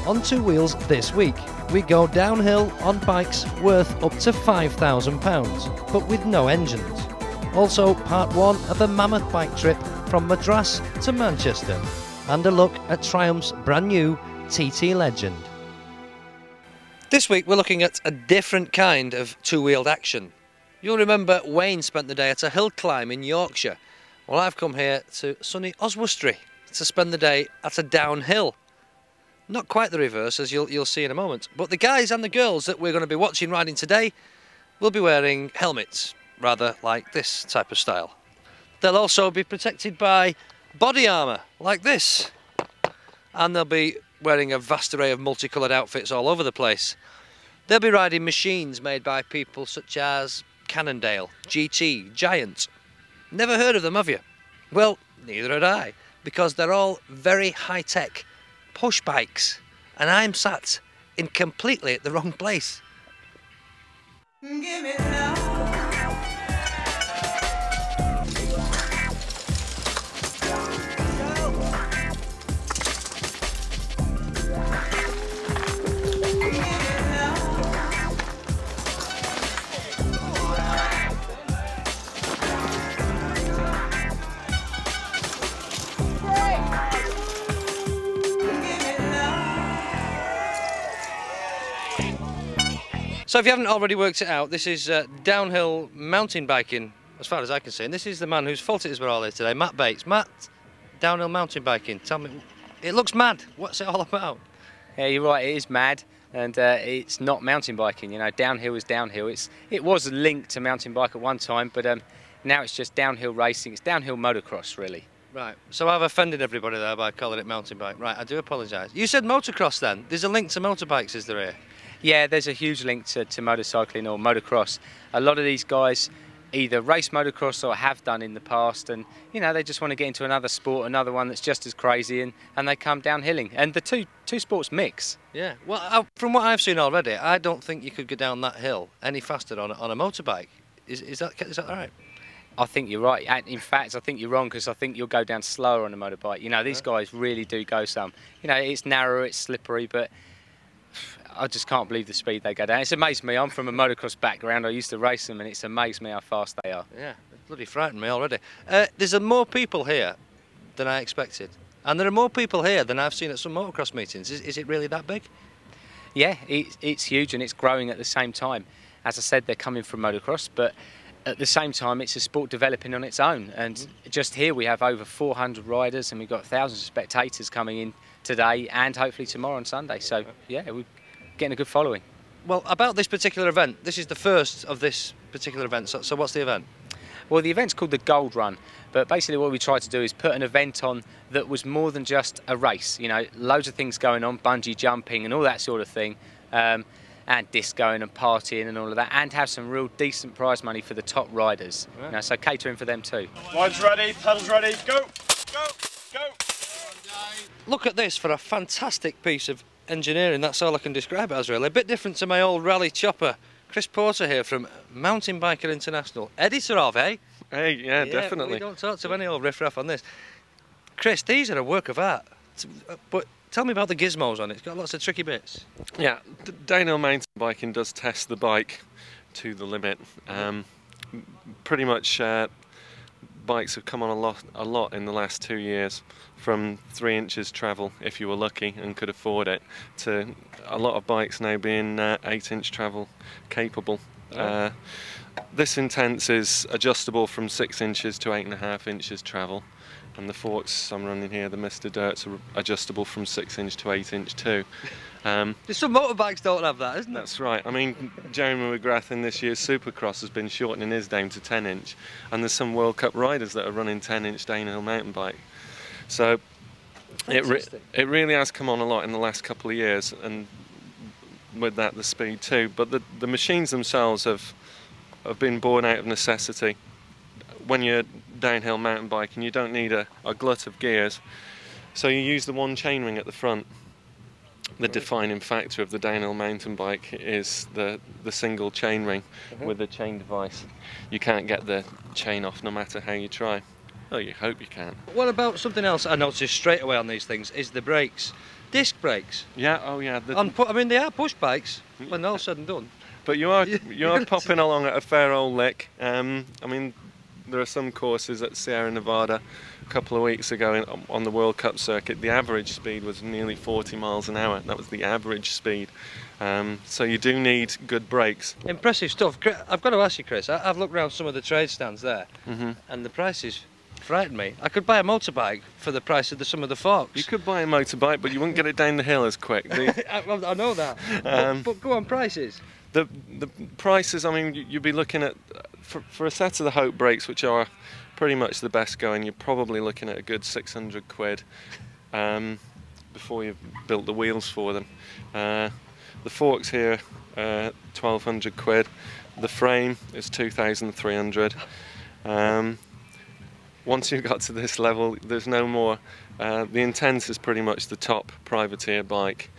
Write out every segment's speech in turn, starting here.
on two wheels this week. We go downhill on bikes worth up to £5,000, but with no engines. Also part one of a mammoth bike trip from Madras to Manchester, and a look at Triumph's brand new TT Legend. This week we're looking at a different kind of two-wheeled action. You'll remember Wayne spent the day at a hill climb in Yorkshire. Well, I've come here to sunny Oswestry to spend the day at a downhill. Not quite the reverse, as you'll see in a moment, but the guys and the girls that we're going to be watching riding today will be wearing helmets, rather like this type of style. They'll also be protected by body armour, like this. And they'll be wearing a vast array of multicoloured outfits all over the place. They'll be riding machines made by people such as Cannondale, GT, Giant. Never heard of them, have you? Well, neither had I, because they're all very high-tech push bikes, and I'm sat in completely the wrong place. Give me love. So if you haven't already worked it out, this is downhill mountain biking, as far as I can see. And this is the man whose fault it is we're all here today, Matt Bates. Matt, downhill mountain biking, tell me, it looks mad. What's it all about? Yeah, you're right, it is mad, and it's not mountain biking. You know, downhill is downhill. It was linked to mountain bike at one time, but now it's just downhill racing. It's downhill motocross, really. Right, so I've offended everybody there by calling it mountain bike. Right, I do apologise. You said motocross then? There's a link to motorbikes, is there here? Yeah, there's a huge link to motorcycling or motocross. A lot of these guys either race motocross or have done in the past, and you know, they just want to get into another sport, another one that's just as crazy, and they come downhilling, and the two sports mix. Yeah, well, from what I've seen already, I don't think you could go down that hill any faster on a motorbike. Is that right? I think you're right. In fact, I think you're wrong, because I think you'll go down slower on a motorbike. You know, these guys really do go some. You know, it's narrow, it's slippery, but I just can't believe the speed they go down. It's amazed me. I'm from a motocross background. I used to race them, and it's amazed me how fast they are. Yeah, it bloody frightened me already. There's more people here than I expected. And there are more people here than I've seen at some motocross meetings. Is it really that big? Yeah, it's huge, and it's growing at the same time. As I said, they're coming from motocross, but at the same time, it's a sport developing on its own. And just here we have over 400 riders, and we've got thousands of spectators coming in today and hopefully tomorrow on Sunday. So, yeah, we're getting a good following. Well, about this particular event, this is the first of this particular event. So what's the event? Well, the event's called the Gold Run, but basically what we tried to do is put an event on that was more than just a race. You know, loads of things going on, bungee jumping and all that sort of thing, and discoing and partying and all of that, and have some real decent prize money for the top riders. Yeah. You know, so catering for them too. Ride's ready, pedals ready, go, go, go. Look at this for a fantastic piece of engineering. That's all I can describe it as, really. A bit different to my old rally chopper. Chris Porter here from Mountain Biker International, editor of, eh? Hey, yeah, definitely. We don't talk to any old riff-raff on this. Chris, these are a work of art. But tell me about the gizmos on it. It's got lots of tricky bits. Yeah, downhill mountain biking does test the bike to the limit. Pretty much bikes have come on a lot in the last 2 years, from 3 inches travel if you were lucky and could afford it, to a lot of bikes now being 8-inch travel capable. Oh. This Intense is adjustable from 6 inches to 8.5 inches travel, and the forks I'm running here, the Mr. Dirts, are adjustable from 6-inch to 8-inch too. Some motorbikes don't have that, isn't it? That's right. I mean, Jeremy McGrath in this year's Supercross has been shortening his down to 10-inch, and there's some World Cup riders that are running 10-inch downhill mountain bike. So it really has come on a lot in the last couple of years, and with that the speed too. But the machines themselves have been born out of necessity. When you're downhill mountain biking, you don't need a glut of gears, so you use the one chainring at the front. The defining factor of the downhill mountain bike is the single chainring with the chain device. You can't get the chain off no matter how you try. Well, you hope you can. What about something else I noticed straight away on these things is the brakes. disc brakes. Yeah, oh yeah. I mean, they are push bikes when all said and done. But you are popping along at a fair old lick. I mean, there are some courses at Sierra Nevada a couple of weeks ago on the World Cup circuit. The average speed was nearly 40 miles an hour. That was the average speed. So you do need good brakes. Impressive stuff. I've got to ask you, Chris, I've looked around some of the trade stands there, and the prices frighten me. I could buy a motorbike for the price of some of the forks. You could buy a motorbike, but you wouldn't get it down the hill as quick. I know that. But go on, prices. The prices, I mean, you'd be looking at, for a set of the Hope brakes, which are pretty much the best going, you're probably looking at a good 600 quid before you've built the wheels for them. The forks here, 1,200 quid. The frame is 2,300. Once you've got to this level, there's no more. The Intense is pretty much the top privateer bike.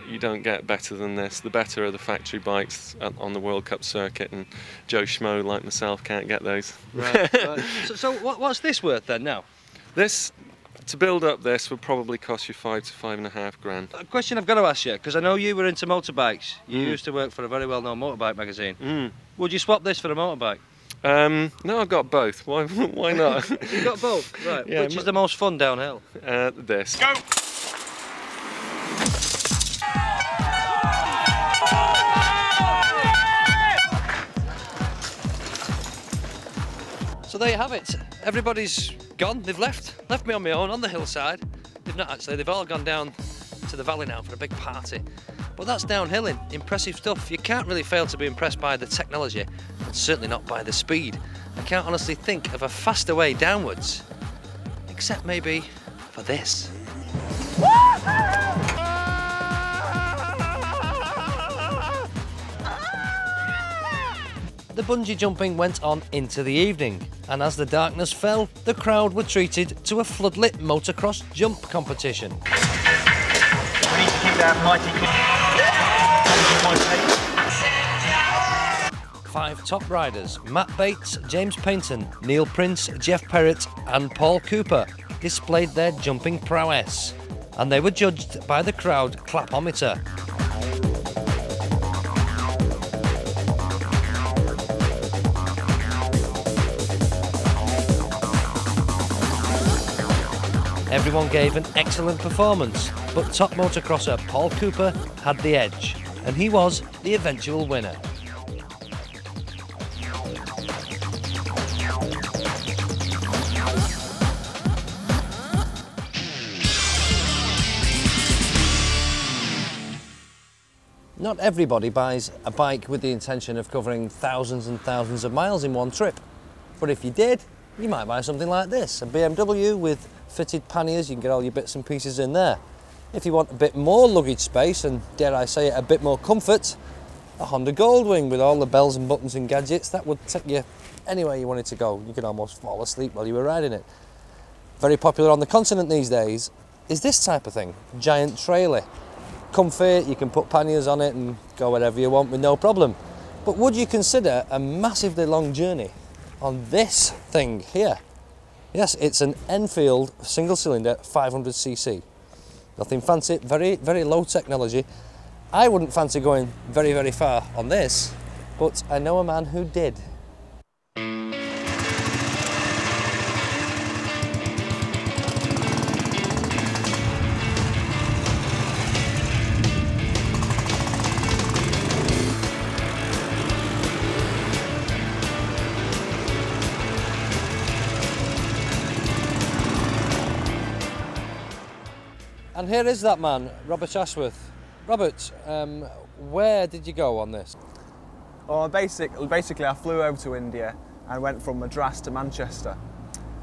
You don't get better than this. The better are the factory bikes on the World Cup circuit, and Joe Schmo like myself can't get those. Right. So what's this worth then now? This, to build up this, would probably cost you $5,000 to $5,500 grand. A question I've got to ask you, because I know you were into motorbikes. You used to work for a very well-known motorbike magazine. Would you swap this for a motorbike? No, I've got both. Why not? You've got both, right. Yeah, which is the most fun downhill? This. Go! So there you have it. Everybody's gone. They've left me on my own on the hillside. They've not actually. They've all gone down to the valley now for a big party. But that's downhilling. Impressive stuff. You can't really fail to be impressed by the technology, and certainly not by the speed. I can't honestly think of a faster way downwards, except maybe for this. The bungee jumping went on into the evening, and as the darkness fell, the crowd were treated to a floodlit motocross jump competition. We need to keep that mighty. 5 top riders, Matt Bates, James Paynton, Neil Prince, Jeff Perrott and Paul Cooper, displayed their jumping prowess, and they were judged by the crowd clapometer. Everyone gave an excellent performance, but top motocrosser Paul Cooper had the edge, and he was the eventual winner. Not everybody buys a bike with the intention of covering thousands and thousands of miles in one trip, but if you did, you might buy something like this, a BMW with fitted panniers. You can get all your bits and pieces in there. If you want a bit more luggage space and, dare I say it, a bit more comfort, a Honda Goldwing with all the bells and buttons and gadgets, that would take you anywhere you wanted to go. You could almost fall asleep while you were riding it. Very popular on the continent these days is this type of thing, giant trailer. Comfy, you can put panniers on it and go wherever you want with no problem. But would you consider a massively long journey on this thing here? Yes, it's an Enfield single cylinder 500cc. Nothing fancy, very, very low technology. I wouldn't fancy going very, very far on this, but I know a man who did. And here is that man, Robert Ashworth. Robert, where did you go on this? Well, basically I flew over to India and went from Madras to Manchester.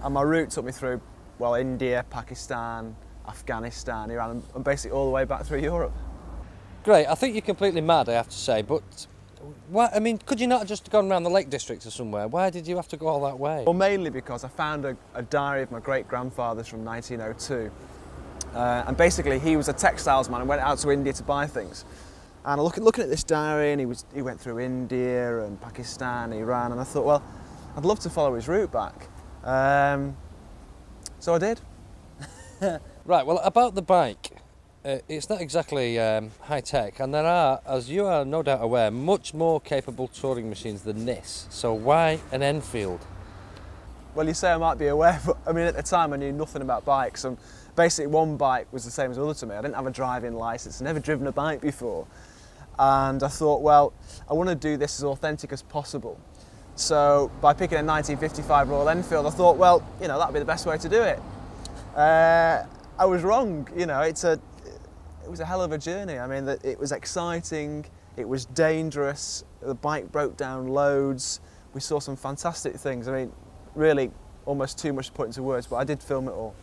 And my route took me through, well, India, Pakistan, Afghanistan, Iran, and basically all the way back through Europe. Great, I think you're completely mad, I have to say, but why, I mean, could you not have just gone around the Lake District or somewhere? Why did you have to go all that way? Well, mainly because I found a diary of my great-grandfather's from 1902. And basically he was a textiles man and went out to India to buy things. And looking at this diary, and he went through India and Pakistan, Iran, and I thought, well, I'd love to follow his route back. So I did. Right, well, about the bike, it's not exactly high-tech, and there are, as you are no doubt aware, much more capable touring machines than this. So why an Enfield? Well, you say I might be aware, but I mean, at the time I knew nothing about bikes, and basically one bike was the same as the other to me. I didn't have a driving licence, never driven a bike before, and I thought, well, I want to do this as authentic as possible. So by picking a 1955 Royal Enfield, I thought, well, you know, that'd be the best way to do it. I was wrong, you know, it was a hell of a journey. I mean, it was exciting, it was dangerous, the bike broke down loads, we saw some fantastic things. I mean, really almost too much to put into words, but I did film it all.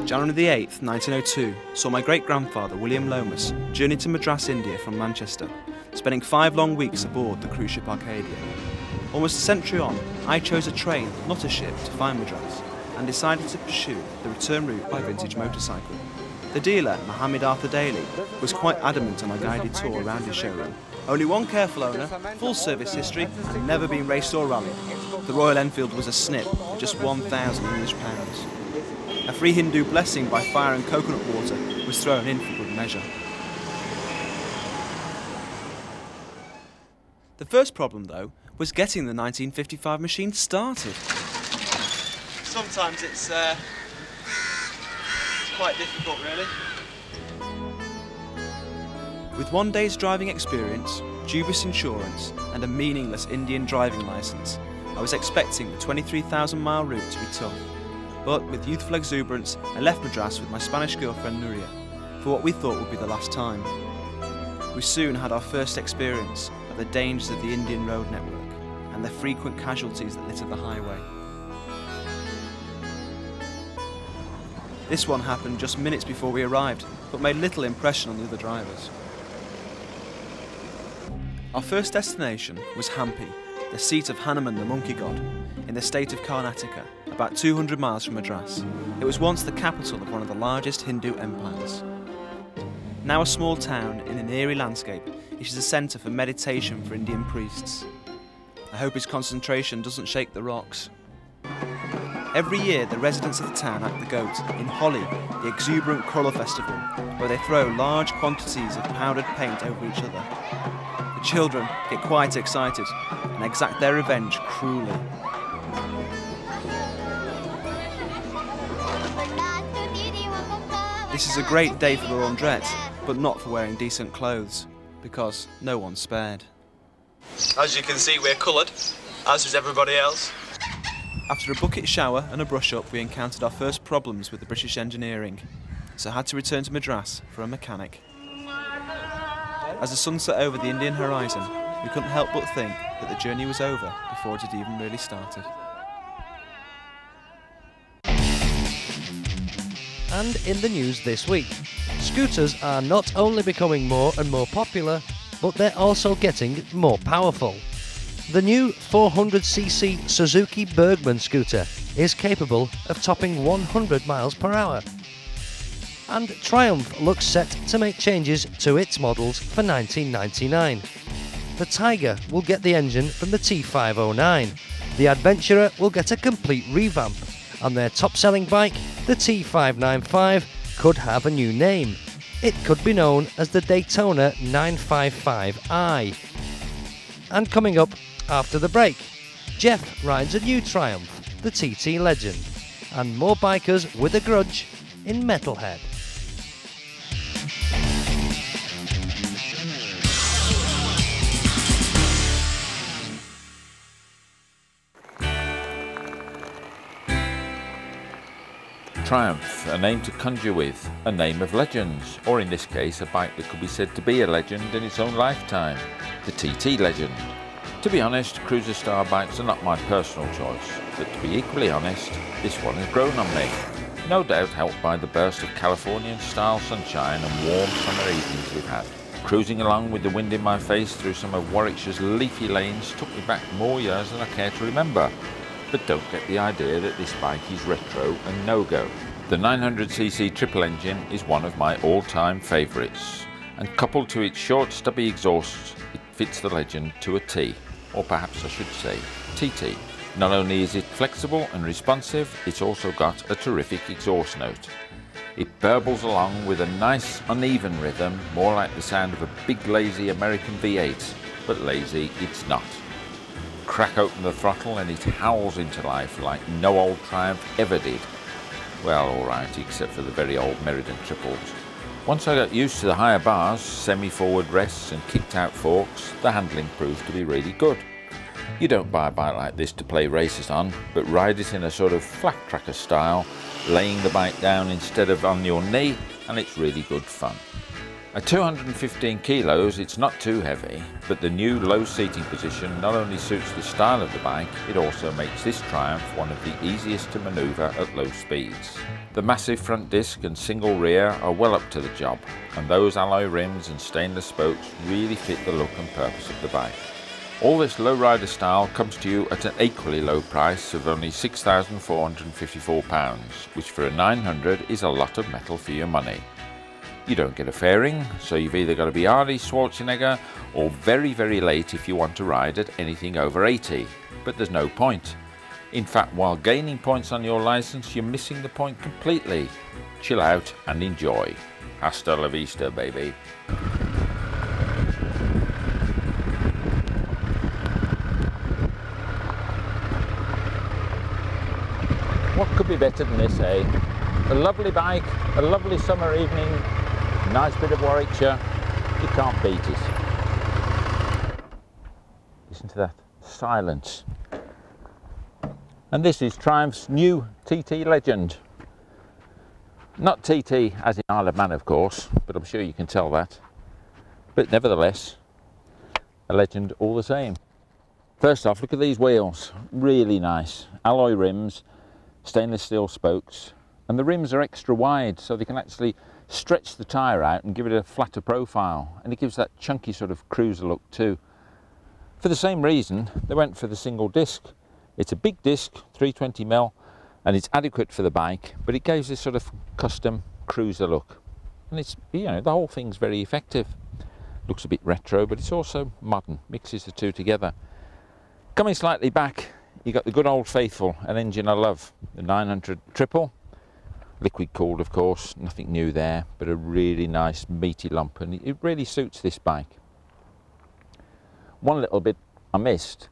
January the 8th, 1902, saw my great-grandfather, William Lomas, journey to Madras, India from Manchester, spending 5 long weeks aboard the cruise ship Arcadia. Almost a century on, I chose a train, not a ship, to find Madras, and decided to pursue the return route by vintage motorcycle. The dealer, Mohammed Arthur Daly, was quite adamant on a guided tour around his showroom. Only one careful owner, full service history, and never been raced or rallied. The Royal Enfield was a snip at just £1,000 English. A free Hindu blessing by fire and coconut water was thrown in for good measure. The first problem, though, was getting the 1955 machine started. Sometimes it's quite difficult, really. With 1 day's driving experience, dubious insurance and a meaningless Indian driving licence, I was expecting the 23,000-mile route to be tough. But with youthful exuberance, I left Madras with my Spanish girlfriend Nuria for what we thought would be the last time. We soon had our first experience of the dangers of the Indian road network and the frequent casualties that litter the highway. This one happened just minutes before we arrived, but made little impression on the other drivers. Our first destination was Hampi, the seat of Hanuman the monkey god, in the state of Karnataka, about 200 miles from Madras. It was once the capital of one of the largest Hindu empires. Now a small town in an eerie landscape, it is a centre for meditation for Indian priests. I hope his concentration doesn't shake the rocks. Every year the residents of the town act the goat in Holi, the exuberant colour festival, where they throw large quantities of powdered paint over each other. The children get quite excited and exact their revenge cruelly. This is a great day for the laundrette, but not for wearing decent clothes, because no one's spared. As you can see, we're coloured, as is everybody else. After a bucket shower and a brush-up, we encountered our first problems with the British engineering, so I had to return to Madras for a mechanic. As the sun set over the Indian horizon, we couldn't help but think that the journey was over before it had even really started. And in the news this week, scooters are not only becoming more and more popular, but they're also getting more powerful. The new 400cc Suzuki Bergman scooter is capable of topping 100 miles per hour. And Triumph looks set to make changes to its models for 1999. The Tiger will get the engine from the T509, the Adventurer will get a complete revamp, and their top-selling bike, the T595, could have a new name. It could be known as the Daytona 955i. And coming up after the break, Jeff rides a new Triumph, the TT Legend, and more bikers with a grudge in Metalhead. Triumph, a name to conjure with, a name of legends, or in this case a bike that could be said to be a legend in its own lifetime, the TT Legend. To be honest, cruiser style bikes are not my personal choice, but to be equally honest, this one has grown on me. no doubt helped by the burst of Californian-style sunshine and warm summer evenings we've had. Cruising along with the wind in my face through some of Warwickshire's leafy lanes took me back more years than I care to remember. But don't get the idea that this bike is retro and no-go. The 900cc triple engine is one of my all-time favourites, and coupled to its short stubby exhaust, it fits the Legend to a T, or perhaps I should say TT. Not only is it flexible and responsive, it's also got a terrific exhaust note. It burbles along with a nice uneven rhythm, more like the sound of a big lazy American V8, but lazy it's not. Crack open the throttle and it howls into life like no old Triumph ever did. Well, alright, except for the very old Meriden triples. Once I got used to the higher bars, semi-forward rests and kicked-out forks, the handling proved to be really good. You don't buy a bike like this to play races on, but ride it in a sort of flat tracker style, laying the bike down instead of on your knee, and it's really good fun. At 215 kilos, it's not too heavy, but the new low seating position not only suits the style of the bike, it also makes this Triumph one of the easiest to manoeuvre at low speeds. The massive front disc and single rear are well up to the job, and those alloy rims and stainless spokes really fit the look and purpose of the bike. All this lowrider style comes to you at an equally low price of only £6,454, which for a 900 is a lot of metal for your money. You don't get a fairing, so you've either got to be Arnie Schwarzenegger or very, very late if you want to ride at anything over 80, but there's no point. In fact, while gaining points on your licence, you're missing the point completely. Chill out and enjoy. Hasta la vista, baby. What could be better than this, eh? A lovely bike, a lovely summer evening, nice bit of Warwickshire, you can't beat it. Listen to that silence. And this is Triumph's new TT Legend. Not TT as in Isle of Man, of course, but I'm sure you can tell that. But nevertheless, a Legend all the same. First off, look at these wheels, really nice. Alloy rims, stainless steel spokes, and the rims are extra wide so they can actually stretch the tyre out and give it a flatter profile, and it gives that chunky sort of cruiser look too. For the same reason they went for the single disc. It's a big disc, 320mm, and it's adequate for the bike, but it gives this sort of custom cruiser look, and it's, you know, the whole thing's very effective. Looks a bit retro, but it's also modern, mixes the two together. Coming slightly back, you got the good old faithful, an engine I love, the 900 triple, liquid cooled of course, nothing new there, but a really nice meaty lump, and it really suits this bike. One little bit I missed,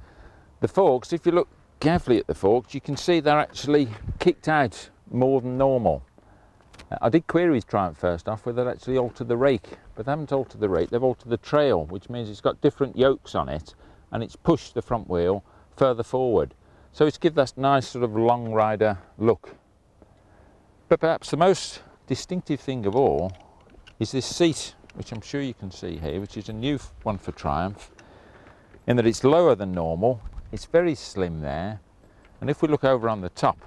the forks, if you look carefully at the forks, you can see they're actually kicked out more than normal. I did query with Triumph first off whether they'd actually altered the rake, but they haven't altered the rake, they've altered the trail, which means it's got different yokes on it, and it's pushed the front wheel further forward. So it's give that nice sort of long rider look. But perhaps the most distinctive thing of all is this seat, which I'm sure you can see here, which is a new one for Triumph, in that it's lower than normal, it's very slim there, and if we look over on the top,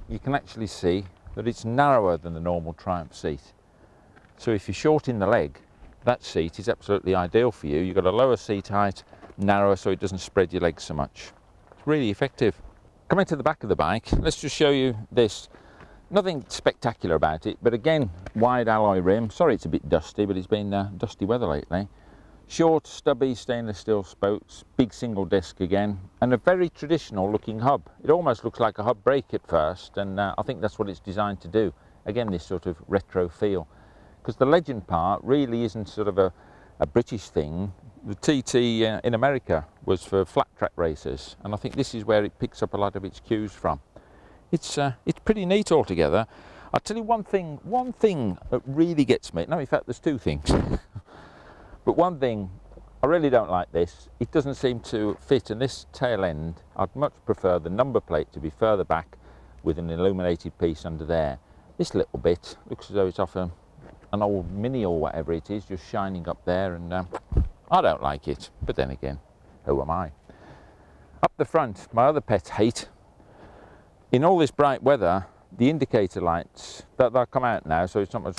you can actually see that it's narrower than the normal Triumph seat. So if you're short in the leg, that seat is absolutely ideal for you. You've got a lower seat height, narrower so it doesn't spread your legs so much. It's really effective. Coming to the back of the bike, let's just show you this. Nothing spectacular about it, but again, wide alloy rim. Sorry it's a bit dusty, but it's been dusty weather lately. Short, stubby stainless steel spokes, big single disc again, and a very traditional looking hub. It almost looks like a hub brake at first, and I think that's what it's designed to do. Again, this sort of retro feel. Because the Legend part really isn't sort of a British thing. The TT in America was for flat track races, and I think this is where it picks up a lot of its cues from. It's pretty neat altogether. I'll tell you one thing that really gets me. No, in fact, there's two things. But one thing, I really don't like this. It doesn't seem to fit, and this tail end, I'd much prefer the number plate to be further back with an illuminated piece under there. This little bit looks as though it's off an old Mini or whatever it is, just shining up there, and I don't like it, but then again, who am I? Up the front, my other pet hate. In all this bright weather, the indicator lights, they'll come out now, so it's not much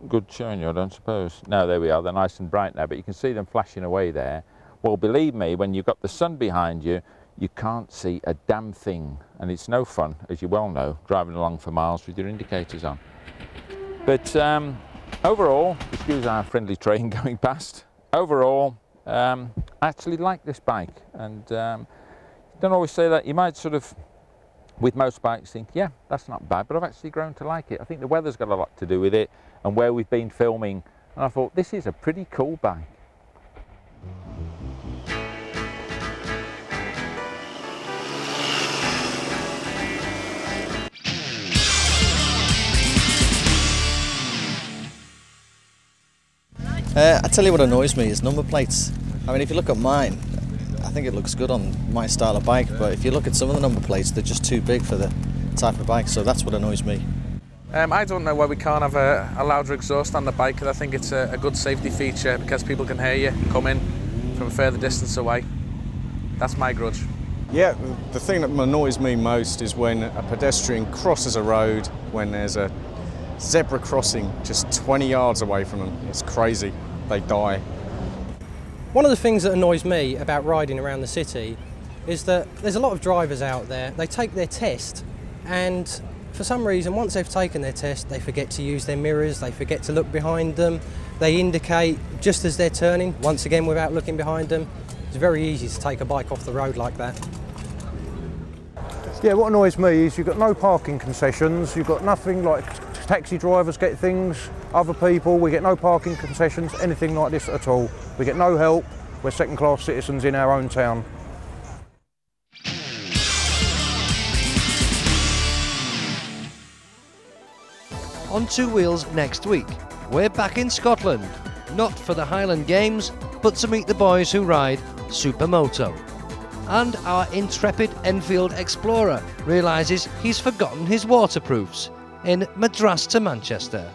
good showing you, I don't suppose. No, there we are, they're nice and bright now, but you can see them flashing away there. Well, believe me, when you've got the sun behind you, you can't see a damn thing, and it's no fun, as you well know, driving along for miles with your indicators on. But overall, excuse our friendly train going past, overall, I actually like this bike, and don't always say that. You might sort of, with most bikes, think, yeah, that's not bad, but I've actually grown to like it. I think the weather's got a lot to do with it, and where we've been filming, and I thought, this is a pretty cool bike. I tell you what annoys me is number plates. I mean, if you look at mine, I think it looks good on my style of bike, but if you look at some of the number plates, they're just too big for the type of bike, so that's what annoys me. I don't know why we can't have a louder exhaust on the bike, because I think it's a good safety feature, because people can hear you coming from a further distance away. That's my grudge. Yeah, the thing that annoys me most is when a pedestrian crosses a road when there's a zebra crossing just 20 yards away from them. It's crazy. They die. One of the things that annoys me about riding around the city is that there's a lot of drivers out there, they take their test, and for some reason, once they've taken their test, they forget to use their mirrors, they forget to look behind them, they indicate just as they're turning, once again without looking behind them. It's very easy to take a bike off the road like that. Yeah, what annoys me is you've got no parking concessions, you've got nothing like taxi drivers get things, other people, we get no parking concessions, anything like this at all. We get no help, we're second-class citizens in our own town. On Two Wheels next week, we're back in Scotland, not for the Highland Games, but to meet the boys who ride Supermoto. And our intrepid Enfield explorer realises he's forgotten his waterproofs in Madras to Manchester.